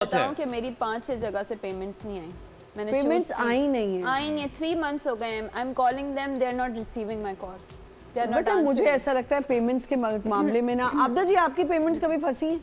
बताऊं कि मेरी 5-6 जगह से पेमेंट्स नहीं आई। मैंने पेमेंट्स आई नहीं है। आई नहीं है। 3 months हो गए। I am calling them, they are not receiving my call, they are not. मुझे ऐसा लगता है पेमेंट्स के मामले में ना, आपदा जी आपकी पेमेंट्स कभी फंसी हैं?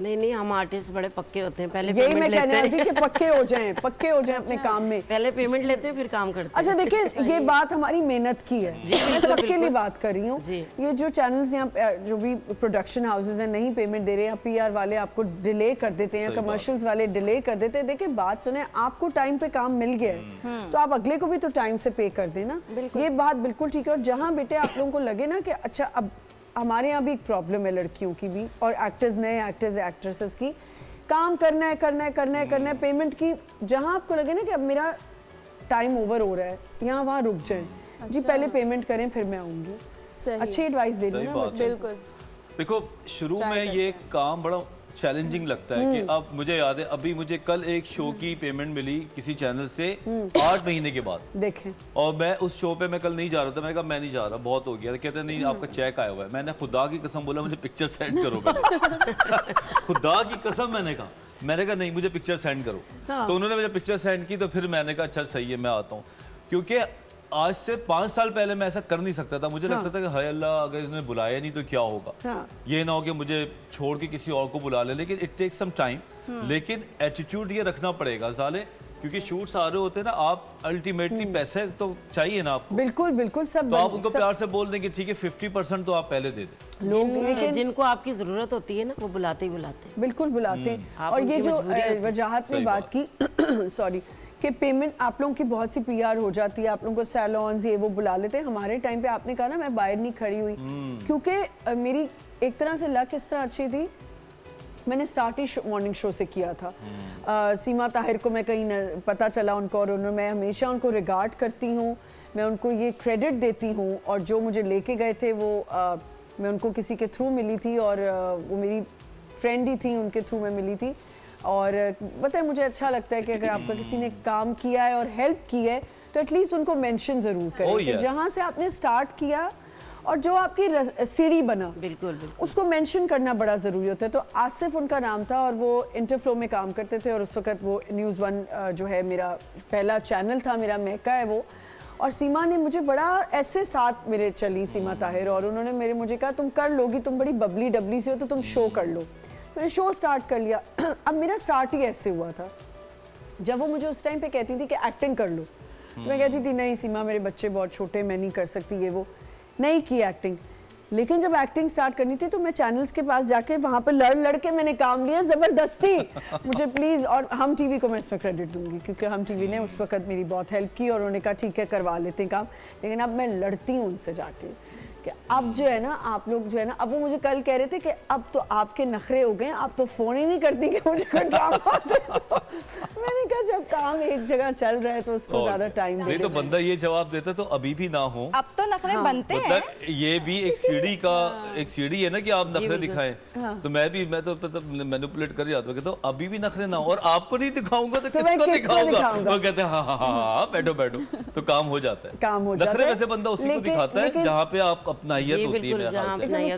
नहीं, हम आर्टिस्ट बड़े पक्के होते हैं। पहले यही मैं कहने वाली थी कि पक्के हो जाएं अपने काम में। पहले पेमेंट लेते हैं फिर काम करते हैं। अच्छा देखिए, ये बात हमारी मेहनत की है, मैं सबके लिए बात कर रही हूँ। ये जो चैनल्स यहाँ जो भी प्रोडक्शन हाउसेज हैं नहीं पेमेंट दे रहे हैं, पीआर वाले आपको डिले कर देते हैं, कमर्शियल्स वाले डिले कर देते हैं। देखिए बात सुने, आपको टाइम पे काम मिल गया है तो आप अगले को भी तो टाइम से पे कर देना। ये बात बिल्कुल ठीक है। और जहाँ बेटे आप लोगों को लगे ना कि अच्छा, अब हमारे यहाँ भी एक प्रॉब्लम है लड़कियों की भी, और एक्टर्स, नए एक्टर्स एक्ट्रेसेस की, काम करना है पेमेंट की, जहाँ आपको लगे ना कि अब मेरा टाइम ओवर हो रहा है, यहाँ वहाँ रुक जाए। जी पहले पेमेंट करें फिर मैं आऊँगी। अच्छी एडवाइस दे दी ना। बिल्कुल। देखो शुरू में ये काम बड़ा चैलेंजिंग लगता है कि अब मुझे याद है, अभी मुझे कल एक शो की पेमेंट मिली किसी चैनल से 8 महीने के बाद। देखें, और मैं उस शो पे मैं कल नहीं जा रहा था। मैंने कहा मैं नहीं जा रहा, बहुत हो गया। कहते नहीं आपका चेक आया हुआ है। मैंने खुदा की कसम बोला मुझे पिक्चर सेंड करो खुदा की कसम मैंने कहा नहीं मुझे पिक्चर सेंड करो। तो उन्होंने मुझे पिक्चर सेंड की, तो फिर मैंने कहा अच्छा सही है मैं आता हूँ। क्योंकि आज से 5 साल पहले मैं ऐसा कर नहीं सकता था। मुझे लगता था कि हाय अल्लाह अगर इसने बुलाया नहीं तो क्या होगा। ये ना हो कि मुझे छोड़ के किसी और को बुला ले। लेकिन इट टेक सम टाइम। लेकिन एटीट्यूड ये रखना पड़ेगा साले, क्योंकि शूट्स आ रहे होते हैं ना, आप अल्टीमेटली पैसे तो चाहिए ना आपको। बिल्कुल सब। तो आप उनको प्यार से बोल दें कि ठीक है 50% तो आप पहले दे दें। लोग जिनको आपकी जरूरत होती है ना वो बुलाते ही बुलाते हैं। बिल्कुल बुलाते हैं। और ये जो वजाहत में बात की सॉरी कि पेमेंट आप लोगों की बहुत सी पीआर हो जाती है, आप लोगों को सैलॉन्स ये वो बुला लेते हैं। हमारे टाइम पे आपने कहा ना मैं बाहर नहीं खड़ी हुई, क्योंकि मेरी एक तरह से लक इस तरह अच्छी थी, मैंने स्टार्ट ही मॉर्निंग शो से किया था। सीमा ताहिर को मैं कहीं पता चला उनको, और मैं हमेशा उनको रिगार्ड करती हूँ, मैं उनको ये क्रेडिट देती हूँ। और जो मुझे लेके गए थे वो मैं उनको किसी के थ्रू मिली थी, और वो मेरी फ्रेंड ही थी, उनके थ्रू मैं मिली थी। और पता है मुझे अच्छा लगता है कि अगर आपका किसी ने काम किया है और हेल्प की है तो एटलीस्ट उनको मेंशन ज़रूर करें कि जहाँ से आपने स्टार्ट किया और जो आपकी सीढ़ी बना, बिल्कुल उसको मेंशन करना बड़ा ज़रूरी होता है। तो आसिफ उनका नाम था और वो इंटरफ्लो में काम करते थे, और उस वक्त वो न्यूज़ 1 जो है मेरा पहला चैनल था, मेरा महका है वो। और सीमा ने मुझे बड़ा ऐसे साथ मेरे चली, सीमा ताहिर, और उन्होंने मुझे कहा तुम कर लोगी, तुम बड़ी बबली डबली से हो तो तुम शो कर लो। मैंने शो स्टार्ट कर लिया। अब मेरा स्टार्ट ही ऐसे हुआ था, जब वो मुझे उस टाइम पे कहती थी कि एक्टिंग कर लो, तो मैं कहती थी नहीं सीमा मेरे बच्चे बहुत छोटे, मैं नहीं कर सकती ये वो, नहीं की एक्टिंग। लेकिन जब एक्टिंग स्टार्ट करनी थी तो मैं चैनल्स के पास जाके वहाँ पे लड़ के मैंने काम लिया ज़बरदस्ती। मुझे प्लीज़, और हम टीवी को मैं इस पर क्रेडिट दूंगी क्योंकि हम टीवी ने उस वक्त मेरी बहुत हेल्प की, और उन्होंने कहा ठीक है करवा लेते हैं काम। लेकिन अब मैं लड़ती हूँ उनसे जाके कि अब जो है ना आप लोग जो है ना, अब वो मुझे कल कह रहे थे कि अब तो आपके नखरे हो गए, आप तो फ़ोन ही नहीं करती कि मुझे कोई ड्रामा दे दो। मैंने कहा जब काम एक जगह चल रहा है तो उसको ज़्यादा टाइम नहीं तो बंदा ये जवाब देता तो अभी भी ना हो। अब तो नखरे बनते हैं। ये भी एक सीढ़ी का एक सीढ़ी है ना कि आप नखरे दिखाएं। तो मैं तो मैनिपुलेट कर जाता हूँ, तो अभी भी नखरे ना हो, और आपको नहीं दिखाऊंगा तो किसको दिखाऊंगा। वो कहते हैं हाँ बैठो तो काम हो जाता है। नखरे वैसे बंदा उसी को दिखाता है जहाँ पे आप अपनाहियत होती है।